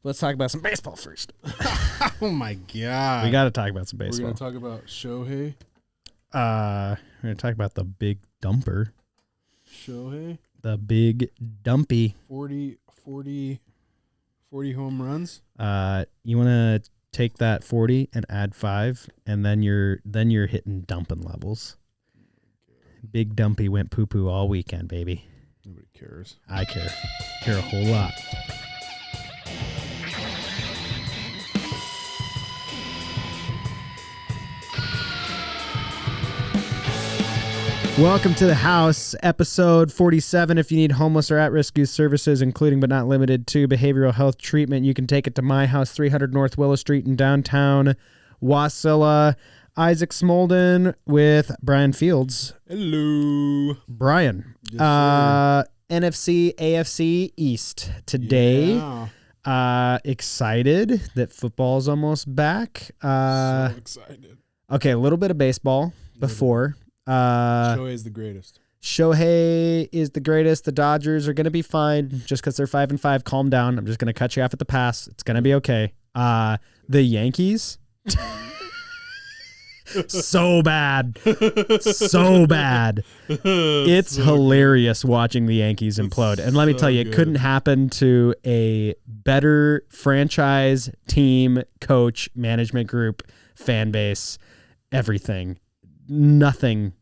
Let's talk about some baseball first. Oh my God. We got to talk about some baseball. We're going to talk about Shohei. We're going to talk about the big dumper. Shohei? The big dumpy. 40 home runs? You want to take that 40 and add 5, and then you're hitting dumping levels. Big dumpy went poo-poo all weekend, baby. Nobody cares. I care. Care a whole lot. Welcome to the house, episode 47. If you need homeless or at-risk youth services, including but not limited to behavioral health treatment, you can take it to my house, 300 North Willow Street in downtown Wasilla. Isaac Smolden with Bryan Fields. Hello. Bryan. Yes, NFC, AFC East today. Yeah. Excited that football's almost back. So excited. Okay, a little bit of baseball before. Shohei is the greatest. Shohei is the greatest. The Dodgers are going to be fine just because they're 5-5. Calm down. I'm just going to cut you off at the pass. It's going to be okay. The Yankees. So bad. So bad. It's so hilarious watching the Yankees implode. And let me tell you, it couldn't happen to a better franchise, team, coach, management group, fan base, everything. Nothing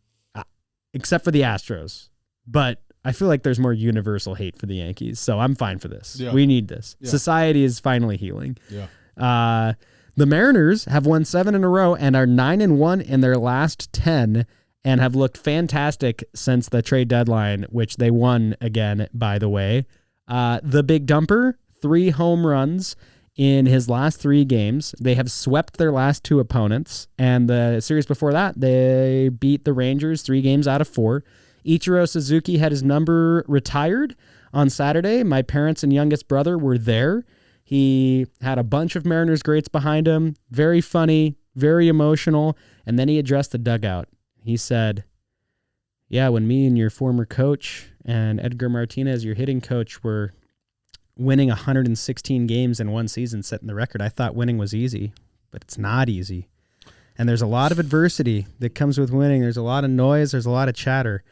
except for the Astros. But I feel like there's more universal hate for the Yankees. So I'm fine for this. Yeah. We need this. Yeah. Society is finally healing. Yeah. The Mariners have won 7 in a row and are 9-1 in their last 10 and have looked fantastic since the trade deadline, which they won again, by the way. The big dumper, 3 home runs in his last 3 games. They have swept their last 2 opponents, and the series before that, they beat the Rangers 3 games out of 4. Ichiro Suzuki had his number retired on Saturday. My parents and youngest brother were there. He had a bunch of Mariners greats behind him. Very funny, very emotional. And then he addressed the dugout. He said, yeah, when me and your former coach and Edgar Martinez, your hitting coach, were winning 116 games in one season, setting the record, I thought winning was easy, but it's not easy. And there's a lot of adversity that comes with winning. There's a lot of noise. There's a lot of chatter.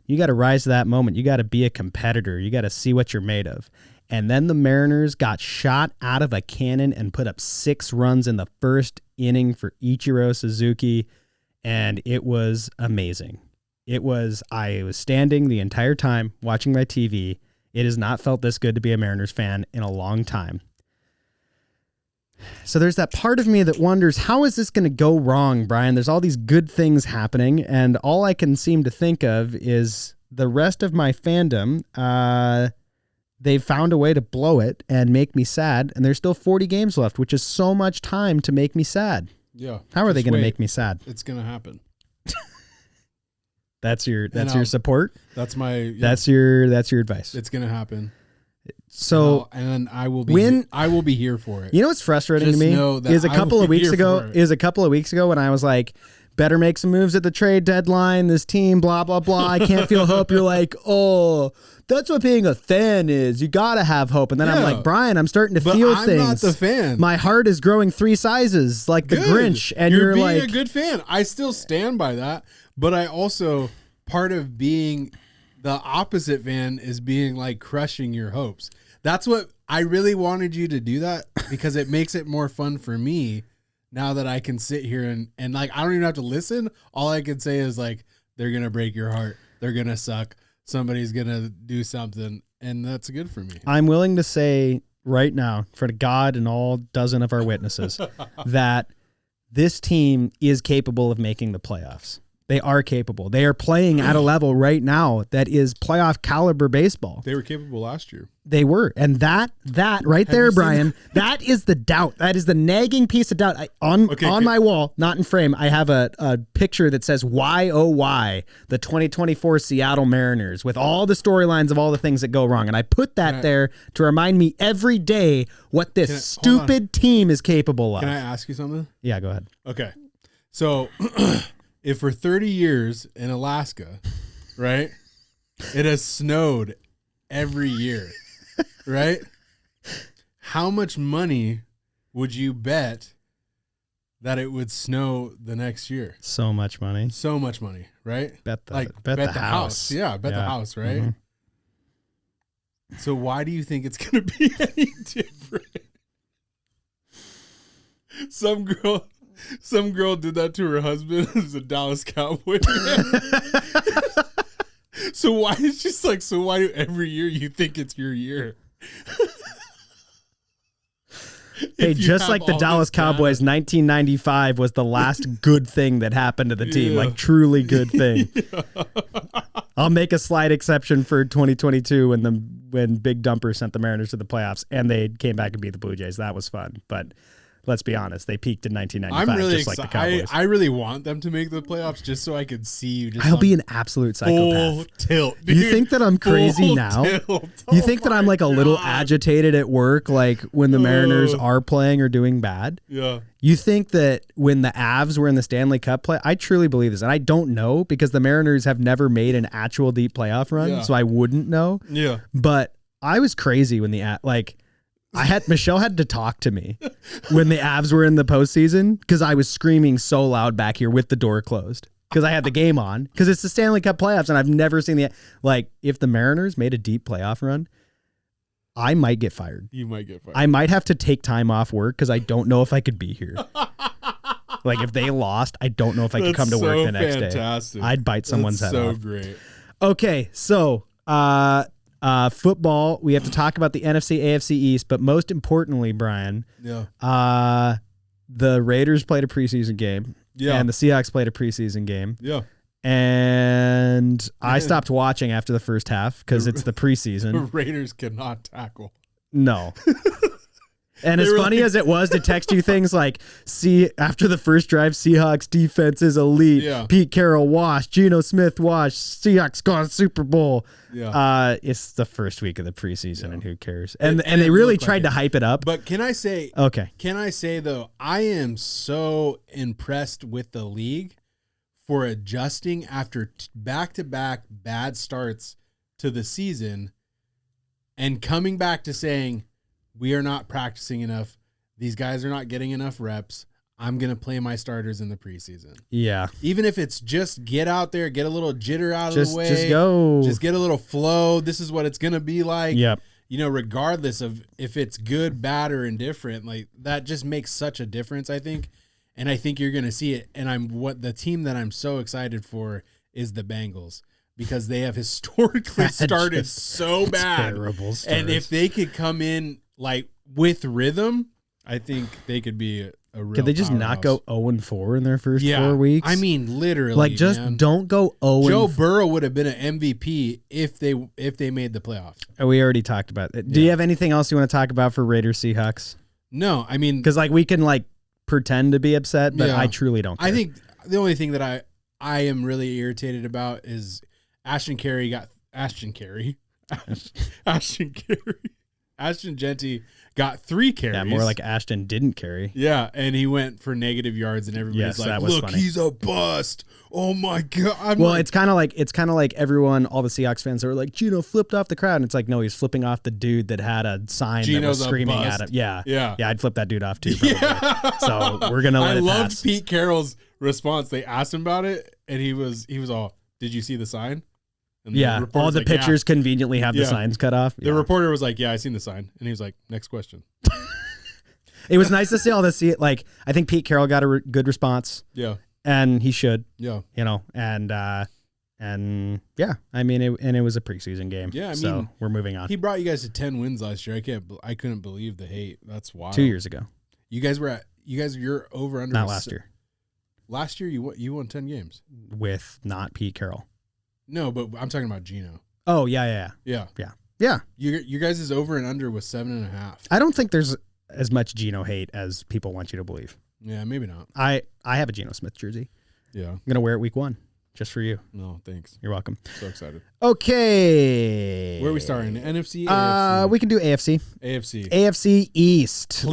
You got to rise to that moment. You got to be a competitor. You got to see what you're made of. And then the Mariners got shot out of a cannon and put up 6 runs in the first inning for Ichiro Suzuki, and it was amazing. I was standing the entire time watching my TV. It has not felt this good to be a Mariners fan in a long time. So there's that part of me that wonders, how is this going to go wrong, Bryan? There's all these good things happening, and all I can seem to think of is the rest of my fandom, they've found a way to blow it and make me sad, and there's still 40 games left, which is so much time to make me sad. Yeah. How are they going to make me sad? It's going to happen. That's your support? That's my That's your advice. It's going to happen. So and then I will be here for it. You know what's frustrating to me is a couple of weeks ago when I was like, better make some moves at the trade deadline, this team, blah, blah, blah. I can't feel hope. You're like, oh, that's what being a fan is. You got to have hope. And then I'm like, Bryan, I'm starting to feel things. I'm not the fan. My heart is growing 3 sizes like the Grinch. And you're being like a good fan. I still stand by that. But I also, part of being the opposite fan is being like crushing your hopes. That's what I really wanted you to do, that because it makes it more fun for me now that I can sit here and like, I don't even have to listen. All I can say is like, they're going to break your heart. They're going to suck. Somebody's going to do something. And that's good for me. I'm willing to say right now, for God and all dozen of our witnesses, that this team is capable of making the playoffs. They are capable. They are playing at a level right now that is playoff caliber baseball. They were capable last year. They were. And that right there, Bryan, that is the doubt. That is the nagging piece of doubt. On my wall, not in frame, I have a picture that says, why, oh, why, the 2024 Seattle Mariners, with all the storylines of all the things that go wrong. And I put that there to remind me every day what this stupid team is capable of. Can I ask you something? Yeah, go ahead. Okay. So if for 30 years in Alaska, right, it has snowed every year, right? how much money would you bet that it would snow the next year? So much money. So much money, right? Bet the house. Yeah, bet the house, right? Mm-hmm. So why do you think it's going to be any different? Some girl did that to her husband who's a Dallas Cowboy fan. So why is just like, so why do every year you think it's your year? Hey, just like the Dallas Cowboys, 1995 was the last good thing that happened to the team, like truly good thing. I'll make a slight exception for 2022 when Big Dumper sent the Mariners to the playoffs and they came back and beat the Blue Jays. That was fun, but let's be honest, they peaked in 1995. I'm really just excited. Like the Cowboys. I really want them to make the playoffs just so I can see you. Just I'll be an absolute psychopath. Full tilt, dude. You think that I'm crazy Full now? Tilt. You think that I'm like a little agitated at work, like when the Mariners are playing or doing bad? Yeah. You think that when the Avs were in the Stanley Cup play, I truly believe this, and I don't know because the Mariners have never made an actual deep playoff run, so I wouldn't know. Yeah. But I was crazy when Michelle had to talk to me when the Avs were in the postseason because I was screaming so loud back here with the door closed because I had the game on because it's the Stanley Cup playoffs and I've never seen if the Mariners made a deep playoff run, I might get fired. You might get fired. I might have to take time off work because I don't know if I could be here. Like if they lost, I don't know if I could come to work the next day. I'd bite someone's head off. So great. Okay, so football, we have to talk about the NFC, AFC East, but most importantly, Brian, the Raiders played a preseason game, and the Seahawks played a preseason game, and I stopped watching after the first half because it's the preseason. The Raiders cannot tackle. No. And as funny as it was to text you things like, see, after the first drive, Seahawks defense is elite. Yeah. Pete Carroll washed. Geno Smith washed. Seahawks got a Super Bowl. Yeah. It's the first week of the preseason, and who cares? And they really tried to hype it up. But can I say, though, I am so impressed with the league for adjusting after back-to-back bad starts to the season and coming back to saying, we are not practicing enough. These guys are not getting enough reps. I'm going to play my starters in the preseason. Yeah. Even if it's just get out there, get a little jitter out of the way. Just go. Just get a little flow. This is what it's going to be like. Yep. You know, regardless of if it's good, bad, or indifferent, like that just makes such a difference, I think. And I think you're going to see it. And the team that I'm so excited for is the Bengals. Because they have historically started so bad. Terrible start. And if they could come in like with rhythm, I think they could be a real Could they just powerhouse. not go 0-4 in their first 4 weeks? I mean, literally. Don't go 0. Joe Burrow would have been an MVP if they made the playoffs. We already talked about it. Do you have anything else you want to talk about for Raiders Seahawks? No, I mean, because we can pretend to be upset, but I truly don't care. I think the only thing that I am really irritated about is Ashton Genty got 3 carries. Yeah, more like Ashton didn't carry. Yeah, and he went for negative yards, and everybody's look, funny. He's a bust. Oh my God. It's kind of like everyone, all the Seahawks fans are like, Geno flipped off the crowd. And it's like, no, he's flipping off the dude that had a sign that was screaming at him. Yeah, I'd flip that dude off too, probably. Yeah. So we're going to let it pass. I loved Pete Carroll's response. They asked him about it, and he was all, did you see the sign? And all the pictures conveniently have the signs cut off. The reporter was like, I seen the sign. And he was like, next question. It was nice to see all this. I think Pete Carroll got a good response. Yeah. And he should. Yeah. You know, and yeah, I mean, it was a preseason game. Yeah, I mean, so we're moving on. He brought you guys to 10 wins last year. I couldn't believe the hate. That's wild. 2 years ago. You're over under. Not last year. Last year you won 10 games. With not Pete Carroll. No, but I'm talking about Geno. Oh, yeah. You guys' over and under was 7.5. I don't think there's as much Geno hate as people want you to believe. Yeah, maybe not. I have a Geno Smith jersey. Yeah. I'm going to wear it week 1 just for you. No, thanks. You're welcome. So excited. Okay. Where are we starting? NFC, AFC? We can do AFC. AFC East.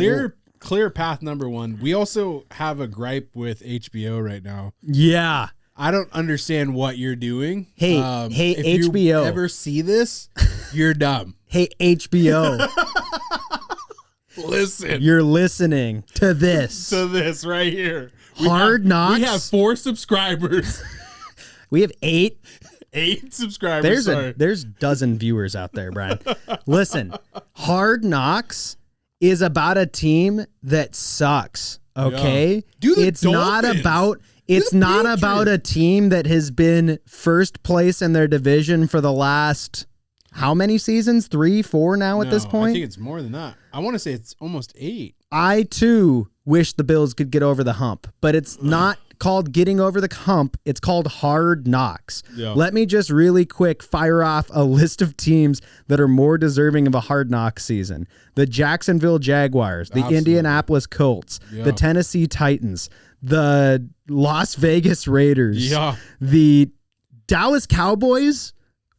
Clear path number 1. We also have a gripe with HBO right now. Yeah. I don't understand what you're doing. Hey, if HBO. You ever see this, you're dumb. Hey, HBO. Listen. You're listening to this. To this right here. Hard Knocks. We have 4 subscribers. We have 8. 8 subscribers. There's dozen viewers out there, Brian. Listen, Hard Knocks is about a team that sucks. Okay, yeah. It's not about a team that has been first place in their division for the last how many seasons? 3, 4 now at this point? I think it's more than that. I want to say it's almost 8. I too wish the Bills could get over the hump, but it's not called getting over the hump. It's called Hard Knocks. Yeah. Let me just really quick fire off a list of teams that are more deserving of a Hard Knock season. The Jacksonville Jaguars, the Absolutely. Indianapolis Colts, Yeah. the Tennessee Titans, the Las Vegas Raiders, Yeah. the Dallas Cowboys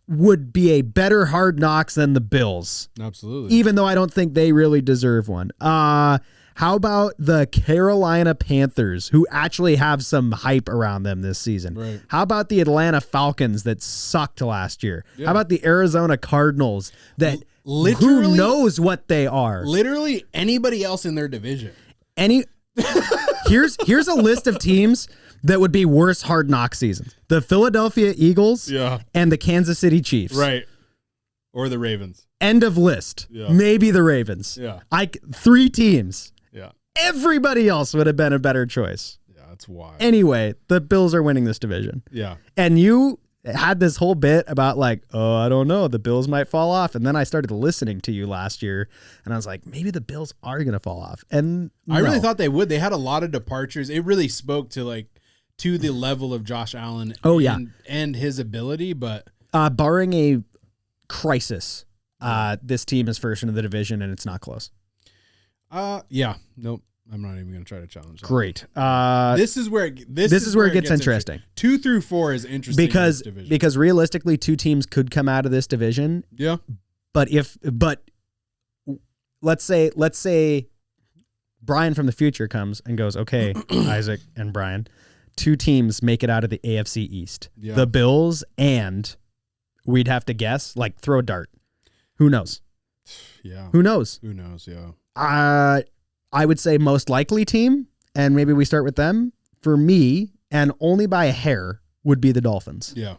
would be a better Hard Knocks than the Bills, Absolutely. even though I don't think they really deserve one. How about the Carolina Panthers, who actually have some hype around them this season? Right. How about the Atlanta Falcons that sucked last year? Yeah. How about the Arizona Cardinals that who Literally- knows what they are? Literally anybody else in their division. Here's a list of teams that would be worse Hard Knock seasons. The Philadelphia Eagles Yeah. and the Kansas City Chiefs. Right. Or the Ravens. End of list. Yeah. Maybe the Ravens. Yeah. 3 teams. Yeah. Everybody else would have been a better choice. Yeah, that's wild. Anyway, the Bills are winning this division. Yeah. And you had this whole bit about like, oh, I don't know, the Bills might fall off. And then I started listening to you last year and I was like, maybe the Bills are going to fall off. And I really no. thought they would. They had a lot of departures. It really spoke to the level of Josh Allen and his ability, but barring a crisis, this team is first in the division and it's not close. yeah. Nope. I'm not even going to try to challenge that. Great. This is where it gets interesting. 2 through 4 is interesting because realistically 2 teams could come out of this division. Yeah. But let's say Bryan from the future comes and goes, okay, Isaac and Bryan, 2 teams make it out of the AFC East. Yeah. The Bills and we'd have to guess, like throw a dart. Who knows? Yeah. Who knows? Who knows? Yeah. I would say most likely team, and maybe we start with them. For me, and only by a hair, would be the Dolphins. Yeah.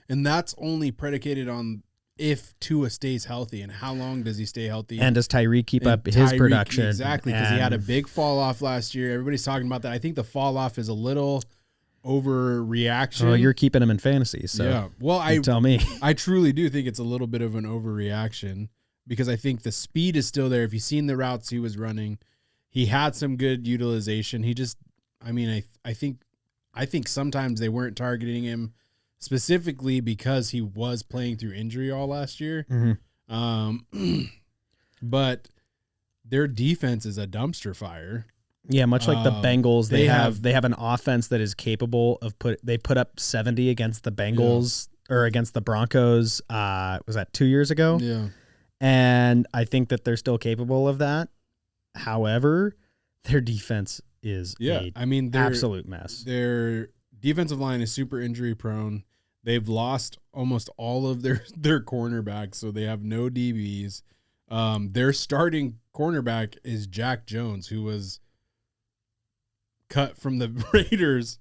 And that's only predicated on if Tua stays healthy and how long does he stay healthy. And does Tyreek keep up his production? Exactly, because he had a big fall off last year. Everybody's talking about that. I think the fall off is a little overreaction. Oh, you're keeping him in fantasy, so yeah. Well, tell me. I truly do think it's a little bit of an overreaction because I think the speed is still there. If you've seen the routes he was running, he had some good utilization. He just, I think sometimes they weren't targeting him specifically because he was playing through injury all last year. Mm-hmm. But their defense is a dumpster fire. Yeah, much like the Bengals, they they have an offense that is capable of they put up 70 against the Bengals or against the Broncos. Was that 2 years ago? Yeah. And I think that they're still capable of that. However, their defense is absolute mess. Their defensive line is super injury prone. They've lost almost all of their cornerbacks, so they have no DBs. Their starting cornerback is Jack Jones, who was cut from the Raiders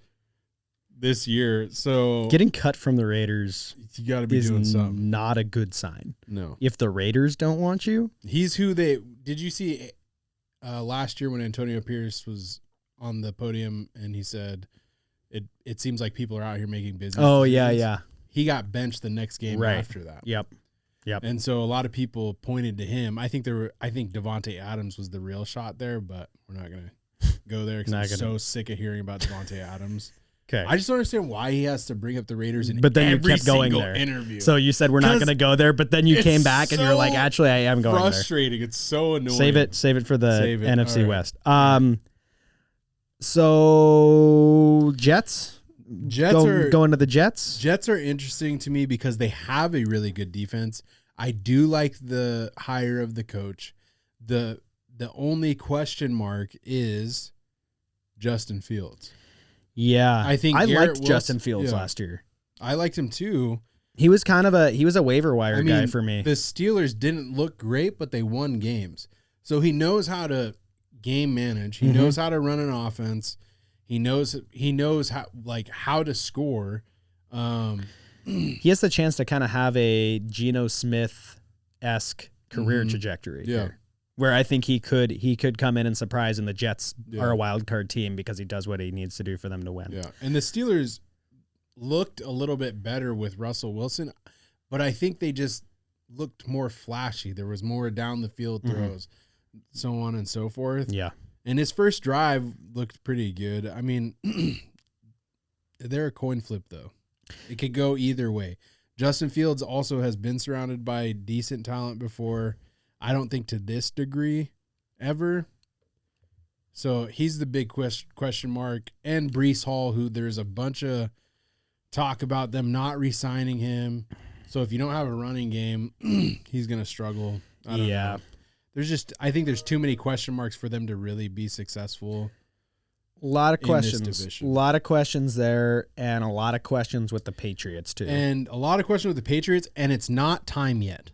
this year. So getting cut from the Raiders you got to be doing something. Not a good sign. No. If the Raiders don't want you, he's who they did you see last year when Antonio Pierce was on the podium and he said it seems like people are out here making business. Oh yeah. He got benched the next game after that. Yep. And so a lot of people pointed to him. I think Devontae Adams was the real shot there, but we're not going to go there because I'm so sick of hearing about Devontae Adams. Okay. I just don't understand why he has to bring up the Raiders in but then every you kept going single there. interview. So you said we're not going to go there, but then you came back and you're like, actually, I am going frustrating. It's so annoying. Save it for the NFC West. So Jets are going to the Jets. Jets are interesting to me because they have a really good defense. I do like the hire of the coach. The only question mark is Justin Fields. Yeah, I think I Garrett liked Justin Fields last year. I liked him too. He was a waiver wire guy for me. The Steelers didn't look great, but they won games. So he knows how to game manage. He knows how to run an offense. He knows how to score. He has the chance to kind of have a Geno Smith-esque career trajectory here, where I think he could come in and surprise, and the Jets are a wild card team because he does what he needs to do for them to win. Yeah, and the Steelers looked a little bit better with Russell Wilson, but I think they just looked more flashy. There was more down the field throws, so on and so forth. Yeah. And his first drive looked pretty good. I mean, they're a coin flip, though. It could go either way. Justin Fields also has been surrounded by decent talent before. I don't think to this degree ever. So he's the big question mark. And Breece Hall, who there's a bunch of talk about them not re-signing him. So if you don't have a running game, he's going to struggle. I don't know. I think there's too many question marks for them to really be successful. A lot of questions. A lot of questions there, and a lot of questions with the Patriots, too. And a lot of questions with the Patriots, and it's not time yet.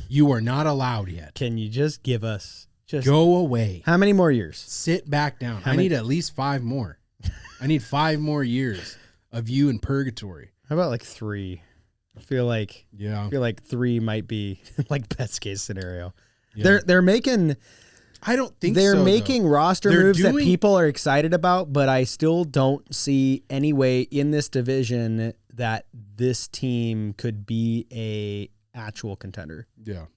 You are not allowed yet. Can you just give us... Go away. How many more years? Sit back down. I need at least 5 more. I need 5 more years of you in purgatory. How about like 3? I feel like 3 might be like best case scenario. Yeah. They're making... I don't think they're so, making roster moves that people are excited about, but I still don't see any way in this division that this team could be a actual contender. Yeah.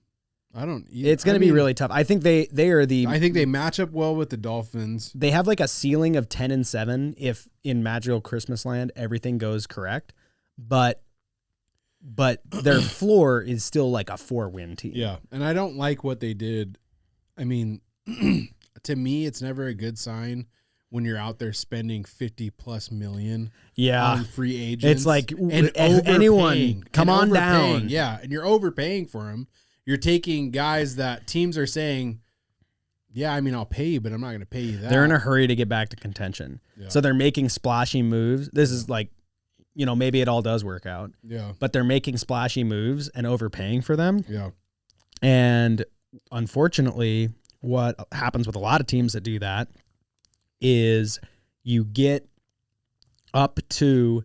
I don't It's going to be really tough. I think they match up well with the Dolphins. They have like a ceiling of 10-7 if in Magical Christmas Land everything goes correct, but their floor is still like a 4-win team. Yeah. And I don't like what they did. I mean, to me, it's never a good sign when you're out there spending $50+ million on free agents. It's like anyone come on down. Yeah, and you're overpaying for them. You're taking guys that teams are saying, yeah, I mean, I'll pay you, but I'm not going to pay you that. They're in a hurry to get back to contention. Yeah. So they're making splashy moves. This is like, maybe it all does work out. Yeah. But they're making splashy moves and overpaying for them. Yeah. And unfortunately, what happens with a lot of teams that do that is you get up to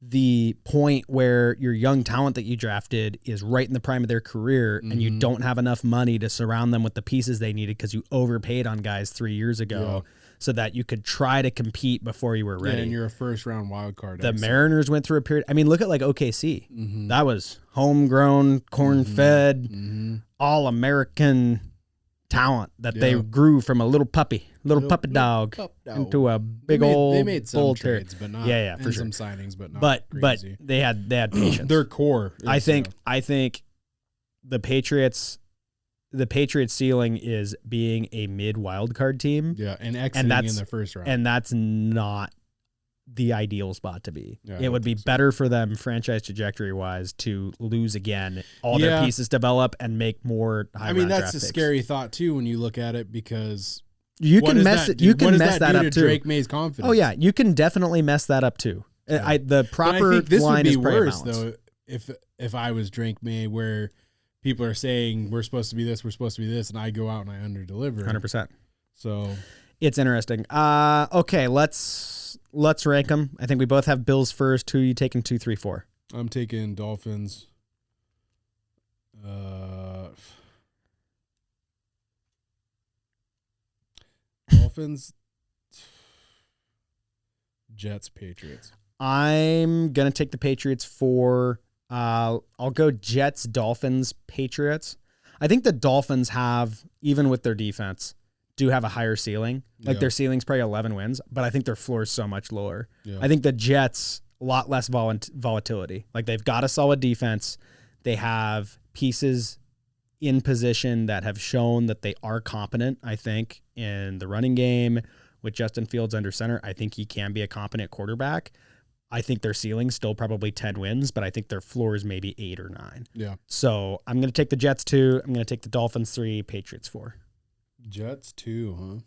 the point where your young talent that you drafted is right in the prime of their career and you don't have enough money to surround them with the pieces they needed because you overpaid on guys 3 years ago so that you could try to compete before you were ready. Yeah, and you're a first-round wild card. The Mariners went through a period. I mean, look at like OKC. That was homegrown, corn-fed, all-American talent that they grew from a little puppy dog into a big old they made some bull trades, but not for sure. some signings, but not crazy. But they had patience. Their core. I think the Patriots ceiling is being a mid wild card team. Yeah, and exiting in the first round. And that's not the ideal spot to be. Yeah, it would be better for them franchise trajectory wise to lose again, all their pieces develop and make more high round that's draft a picks. scary thought too when you look at it because you can mess that up too. Drake May's confidence. Oh yeah, you can definitely mess that up too. Yeah. The proper I think this line would be is worse though if I was Drake May where people are saying we're supposed to be this, and I go out and I underdeliver. 100%. So it's interesting. Okay, let's rank them. I think we both have Bills first. Who are you taking 2, 3, 4? I'm taking Dolphins. Dolphins, Jets, Patriots. I'm gonna take the Patriots 4. I'll go Jets, Dolphins, Patriots. I think the Dolphins have, even with their defense, do have a higher ceiling. Like their ceiling's probably 11 wins, but I think their floor is so much lower. Yeah. I think the Jets, a lot less volatility. Like they've got a solid defense. They have pieces in position that have shown that they are competent, I think, in the running game with Justin Fields under center. I think he can be a competent quarterback. I think their ceiling's still probably 10 wins, but I think their floor is maybe 8 or 9. Yeah. So I'm going to take the Jets 2. I'm going to take the Dolphins 3, Patriots 4. Jets 2, huh?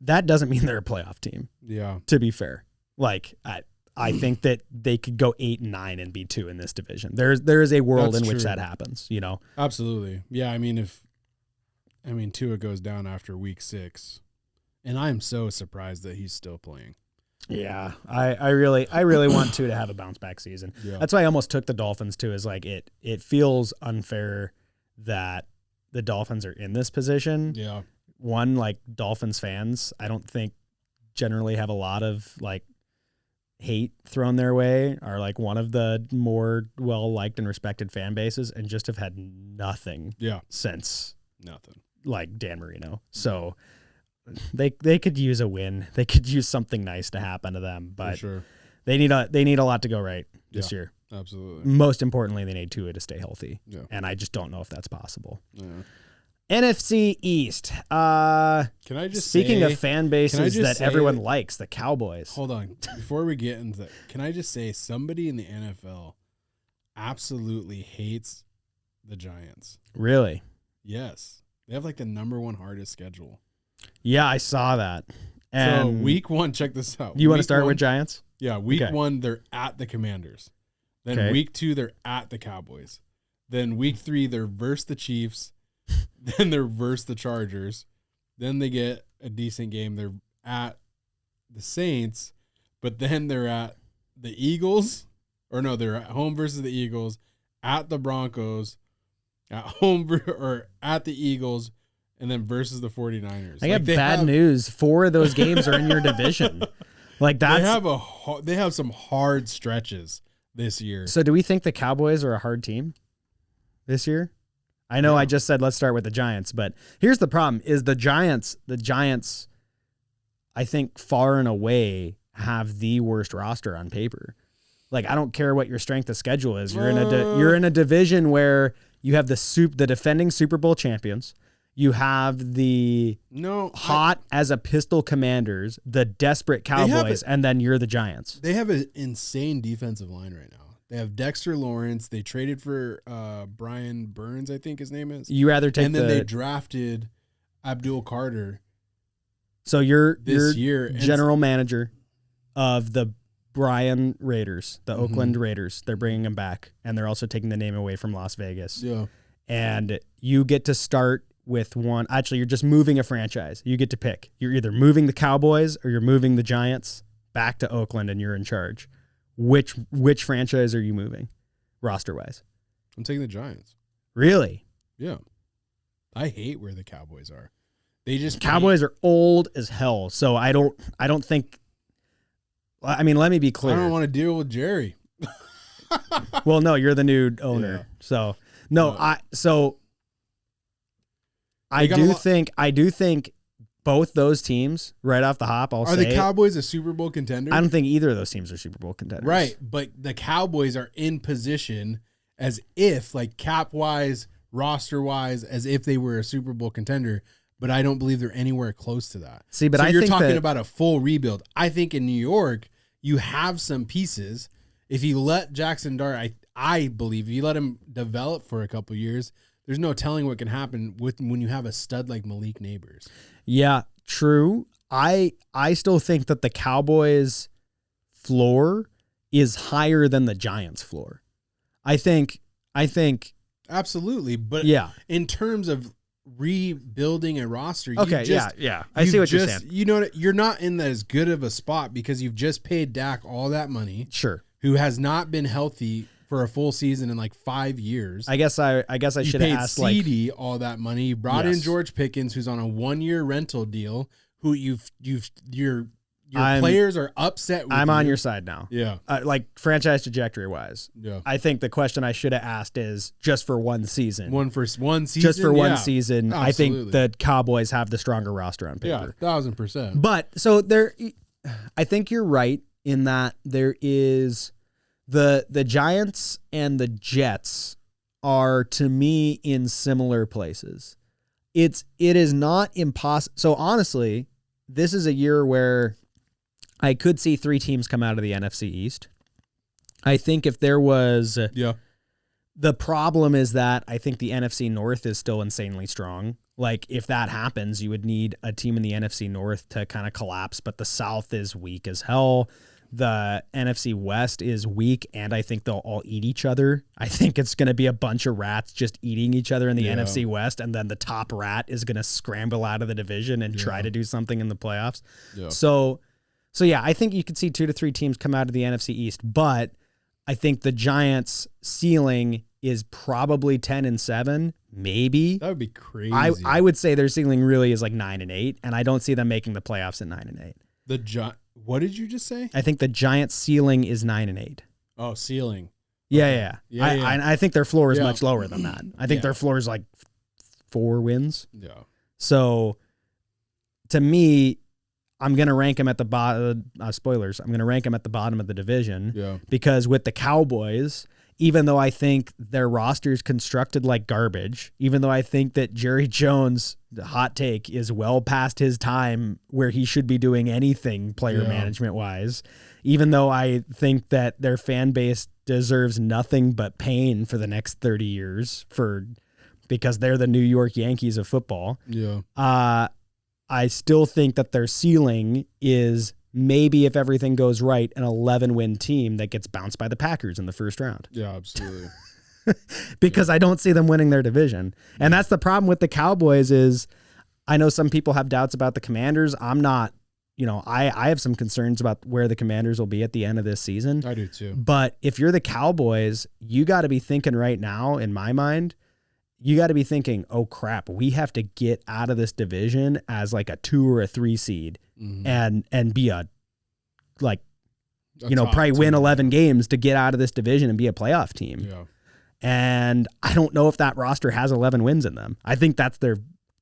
That doesn't mean they're a playoff team. Yeah. To be fair. Like, I think that they could go 8 and 9 and be 2 in this division. There is a world in which that happens, Absolutely. Yeah, I mean, I mean, Tua goes down after week 6, and I am so surprised that he's still playing. Yeah, I really want to have a bounce back season. Yeah. That's why I almost took the Dolphins too. Is like it feels unfair that the Dolphins are in this position. Yeah. One, like Dolphins fans, I don't think generally have a lot of like hate thrown their way, are like one of the more well liked and respected fan bases, and just have had nothing. Yeah. Since Nothing. Like Dan Marino. So they could use a win. They could use something nice to happen to them, but For sure. they need a lot to go right this year. Absolutely. Most importantly, they need Tua to stay healthy. Yeah. And I just don't know if that's possible. Yeah. NFC East. Can I just speaking say, of fan bases that everyone likes, the Cowboys. Hold on. Before we get into that, can I just say somebody in the NFL absolutely hates the Giants? Really? Yes. They have like the number 1 hardest schedule. Yeah, I saw that. And so week 1, check this out. You want to start one, with Giants? Yeah, week 1, they're at the Commanders. Then week 2, they're at the Cowboys. Then week 3, they're versus the Chiefs. Then they're versus the Chargers. Then they get a decent game. They're at the Saints, but then they're at the Eagles. Or no, they're at home versus the Eagles, at the Broncos, at home or at the Eagles, and then versus the 49ers. I got bad news. 4 of those games are in your division. Like that's they have some hard stretches this year. So do we think the Cowboys are a hard team this year? I know I just said let's start with the Giants, but here's the problem is the Giants, I think far and away have the worst roster on paper. Like I don't care what your strength of schedule is. You're in a division where you have the defending Super Bowl champions. You have the as a pistol Commanders, the desperate Cowboys, and then you're the Giants. They have an insane defensive line right now. They have Dexter Lawrence. They traded for Bryan Burns, I think his name is. You rather take and then they drafted Abdul Carter. So you're this year general manager of the Bryan Raiders, the Oakland Raiders. They're bringing him back, and they're also taking the name away from Las Vegas. Yeah, and you get to start with one. Actually, you're just moving a franchise. You get to pick. You're either moving the Cowboys or you're moving the Giants back to Oakland, and you're in charge. Which franchise are you moving, roster-wise? I'm taking the Giants. Really? Yeah. I hate where the Cowboys are. Cowboys are old as hell, so I don't think. I mean, let me be clear. I don't want to deal with Jerry. Well, no, you're the new owner, so no. I do think both those teams, right off the hop, are the Cowboys a Super Bowl contender? I don't think either of those teams are Super Bowl contenders. Right, but the Cowboys are in position as if, like cap-wise, roster-wise, as if they were a Super Bowl contender, but I don't believe they're anywhere close to that. See, but you're talking about a full rebuild. I think in New York, you have some pieces. If you let Jackson Dart, I believe, if you let him develop for a couple years, there's no telling what can happen when you have a stud like Malik Neighbors. Yeah, true. I still think that the Cowboys' floor is higher than the Giants' floor. I think absolutely, but in terms of rebuilding a roster, I see what you're saying. You know, you're not in as good of a spot because you've just paid Dak all that money. Sure, who has not been healthy for a full season in like 5 years. I guess I should have asked CD all that money. You brought in George Pickens, who's on a 1-year rental deal. Who your players are upset with. I'm on your side now. Yeah, like franchise trajectory wise. Yeah, I think the question I should have asked is just for one season. Just for one season. Absolutely. I think the Cowboys have the stronger roster on paper. Yeah, 1000%. But I think you're right in that there is. The Giants and the Jets are, to me, in similar places. It is not impossible. So honestly, this is a year where I could see 3 teams come out of the NFC East. I think if there was... The problem is that I think the NFC North is still insanely strong. Like, if that happens, you would need a team in the NFC North to kind of collapse, but the South is weak as hell. the NFC West is weak, and I think they'll all eat each other. I think it's going to be a bunch of rats just eating each other in the NFC West, and then the top rat is going to scramble out of the division and try to do something in the playoffs. Yeah. So yeah, I think you could see 2 to 3 teams come out of the NFC East, but I think the Giants' ceiling is probably 10-7, maybe. That would be crazy. I would say their ceiling really is like 9-8, and I don't see them making the playoffs at 9-8. What did you just say? I think the Giants' ceiling is 9-8. Oh, ceiling. Yeah. I think their floor is much lower than that. I think their floor is like 4 wins. Yeah. So, to me, I'm going to rank them at the bottom. Spoilers. I'm going to rank them at the bottom of the division. Yeah. Because with the Cowboys, even though I think their roster is constructed like garbage, even though I think that Jerry Jones, the hot take, is well past his time where he should be doing anything player management wise, even though I think that their fan base deserves nothing but pain for the next 30 years because they're the New York Yankees of football. Yeah. I still think that their ceiling is maybe, if everything goes right, an 11-win team that gets bounced by the Packers in the first round. Yeah, absolutely. Because I don't see them winning their division. And that's the problem with the Cowboys is I know some people have doubts about the Commanders. I'm not, I have some concerns about where the Commanders will be at the end of this season. I do too. But if you're the Cowboys, you got to be thinking right now, in my mind, you got to be thinking, oh crap, we have to get out of this division as like a 2 or a 3 seed and be probably win 11 games to get out of this division and be a playoff team. Yeah. And I don't know if that roster has 11 wins in them. I think that's their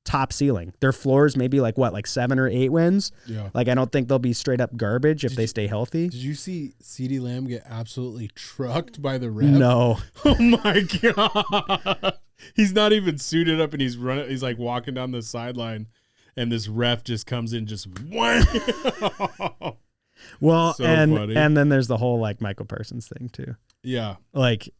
top ceiling. Their floors maybe like 7 or 8 wins. Yeah. Like I don't think they'll be straight up garbage if they stay healthy. Did you see CeeDee Lamb get absolutely trucked by the ref? No. Oh my God. He's not even suited up and he's like walking down the sideline and this ref just comes in just Well, so and funny. And then there's the whole like Michael Parsons thing too. Yeah. Like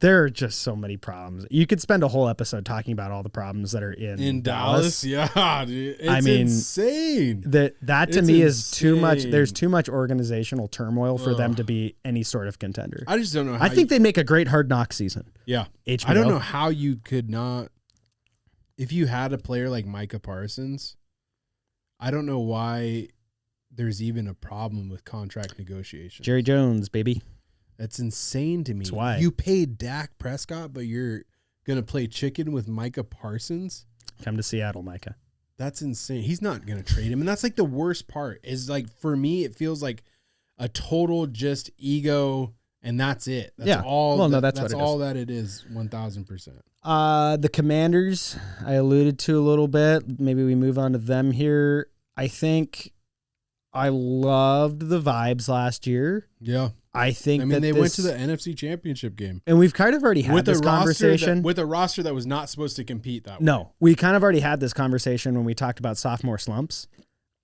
there are just so many problems. You could spend a whole episode talking about all the problems that are in Dallas. Yeah, dude. It's insane. That to me is too much. There's too much organizational turmoil for them to be any sort of contender. I just don't know. I think they'd make a great Hard Knock season. Yeah. HBO. I don't know how you could not, if you had a player like Micah Parsons, I don't know why there's even a problem with contract negotiations. Jerry Jones, baby. That's insane to me. That's why. You paid Dak Prescott, but you're going to play chicken with Micah Parsons? Come to Seattle, Micah. That's insane. He's not going to trade him. And that's like the worst part is like, for me, it feels like a total just ego and that's it. That's all. Well, no, that's what it all is. that it is. 1000%. The Commanders, I alluded to a little bit. Maybe we move on to them here. I think I loved the vibes last year. Yeah. I think they went to the NFC Championship game. And we've kind of already had this conversation. With a roster that was not supposed to compete that way. No, we kind of already had this conversation when we talked about sophomore slumps.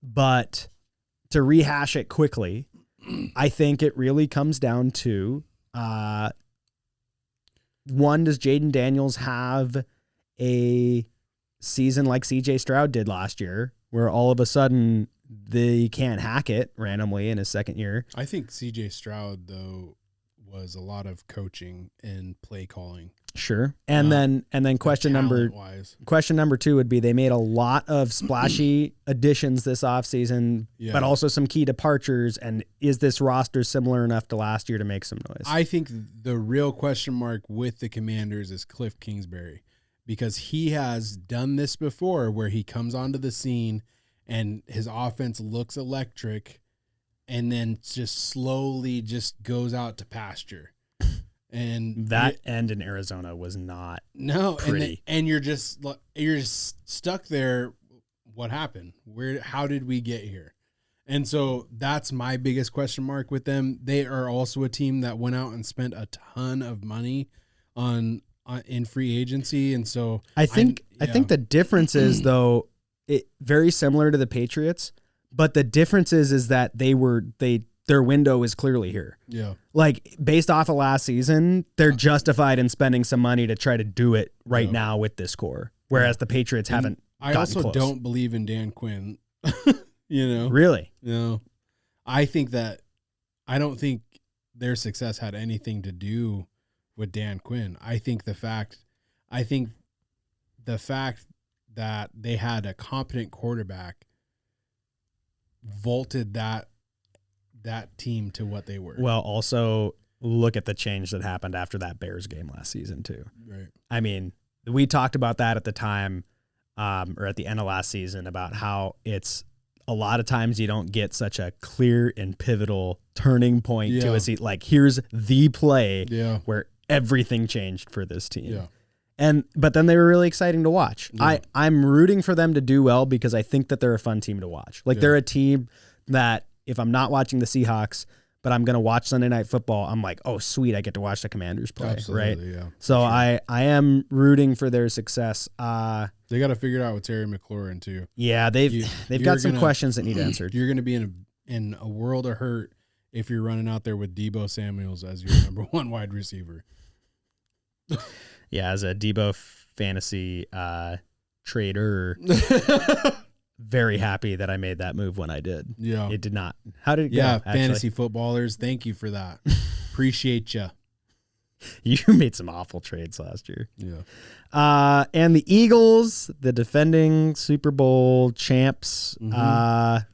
But to rehash it quickly, I think it really comes down to, one, does Jaden Daniels have a season like CJ Stroud did last year, where all of a sudden they can't hack it randomly in his second year? I think CJ Stroud, though, was a lot of coaching and play calling. Sure. And then question number 2 would be, they made a lot of splashy additions this offseason, but also some key departures. And is this roster similar enough to last year to make some noise? I think the real question mark with the Commanders is Cliff Kingsbury, because he has done this before where he comes onto the scene and his offense looks electric and then just slowly just goes out to pasture. And that end in Arizona was not pretty. And you're just stuck there. What happened? How did we get here? And so that's my biggest question mark with them. They are also a team that went out and spent a ton of money in free agency. And so I think the difference is, though, it very similar to the Patriots, but the difference is that their window is clearly here. Yeah. Like, based off of last season, they're justified in spending some money to try to do it now with this core, whereas the Patriots haven't. I also don't believe in Dan Quinn. Really? No. I don't think their success had anything to do with Dan Quinn. I think the fact that they had a competent quarterback vaulted that team to what they were. Well, also look at the change that happened after that Bears game last season too. Right. I mean, we talked about that at the time, or at the end of last season, about how it's a lot of times you don't get such a clear and pivotal turning point to a seat. Like, here's the play where everything changed for this team. Yeah. But then they were really exciting to watch. Yeah. I'm rooting for them to do well because I think that they're a fun team to watch. Like, they're a team that if I'm not watching the Seahawks, but I'm going to watch Sunday Night Football, I'm like, oh, sweet, I get to watch the Commanders play. Absolutely, right? Yeah. So sure. I am rooting for their success. They got to figure it out with Terry McLaurin too. Yeah, they've got some questions that need answered. You're going to be in a world of hurt if you're running out there with Deebo Samuels as your number one wide receiver. Yeah, as a Deebo fantasy trader, very happy that I made that move when I did. Yeah. It did not. How did it go? Yeah, actually? fantasy footballers, thank you for that. Appreciate you. You made some awful trades last year. Yeah. And the Eagles, the defending Super Bowl champs. Mm-hmm.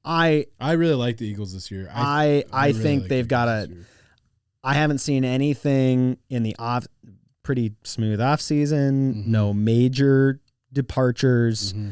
I really like the Eagles this year. I really think like they've got a. I haven't seen anything in the pretty smooth off season. Mm-hmm. No major departures. Mm-hmm.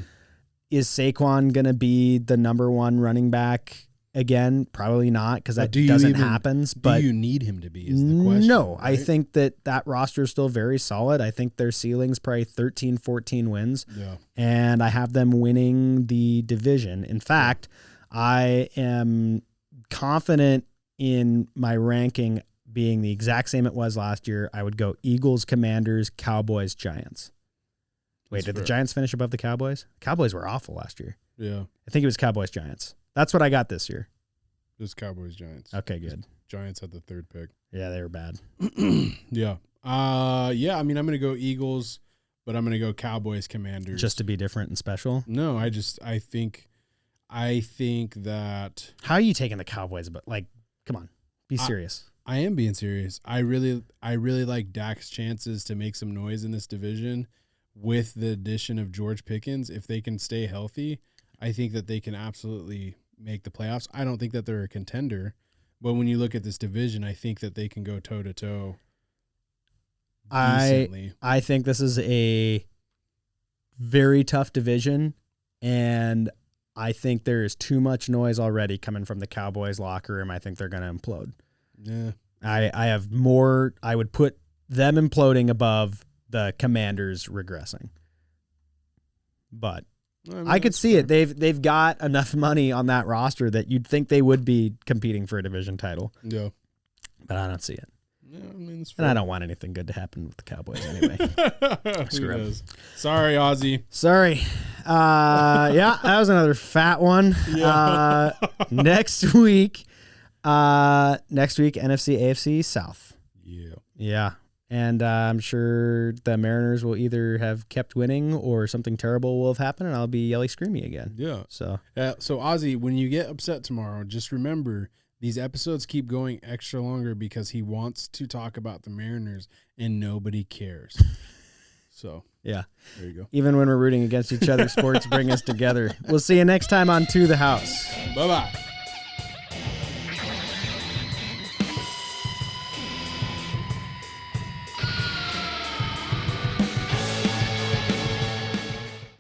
Is Saquon going to be the number one running back again? Probably not, because that doesn't happen. But do you need him to be is the question. No, right? I think that roster is still very solid. I think their ceiling's probably 13, 14 wins. Yeah. And I have them winning the division. In fact, I am confident in my ranking being the exact same it was last year. I would go Eagles, Commanders, Cowboys, Giants. Wait, did the Giants finish above the Cowboys? Cowboys were awful last year. Yeah. I think it was Cowboys, Giants. That's what I got this year. It was Cowboys, Giants. Okay, good. Giants had the third pick. Yeah, they were bad. Yeah. Yeah, I mean, I'm going to go Eagles, but I'm going to go Cowboys, Commanders. Just to be different and special? No, I think that. How are you taking the Cowboys? But, like, come on. Be serious. I am being serious. I really like Dak's chances to make some noise in this division with the addition of George Pickens. If they can stay healthy, I think that they can absolutely make the playoffs. I don't think that they're a contender, but when you look at this division, I think that they can go toe-to-toe decently. I think this is a very tough division, and I think there is too much noise already coming from the Cowboys locker room. I think they're going to implode. Yeah. I would put them imploding above the Commanders regressing. But I could see it. They've got enough money on that roster that you'd think they would be competing for a division title. Yeah. But I don't see it. Yeah, I mean, and I don't want anything good to happen with the Cowboys anyway. Screw them. Sorry, Ozzy. Sorry. Yeah, that was another fat one. Yeah. Next week, NFC, AFC South. Yeah. Yeah. And I'm sure the Mariners will either have kept winning or something terrible will have happened, and I'll be yelly screaming again. Yeah. So Ozzy, when you get upset tomorrow, just remember these episodes keep going extra longer because he wants to talk about the Mariners and nobody cares. So yeah, there you go. Even when we're rooting against each other, sports bring us together. We'll see you next time on To the House. Bye-bye.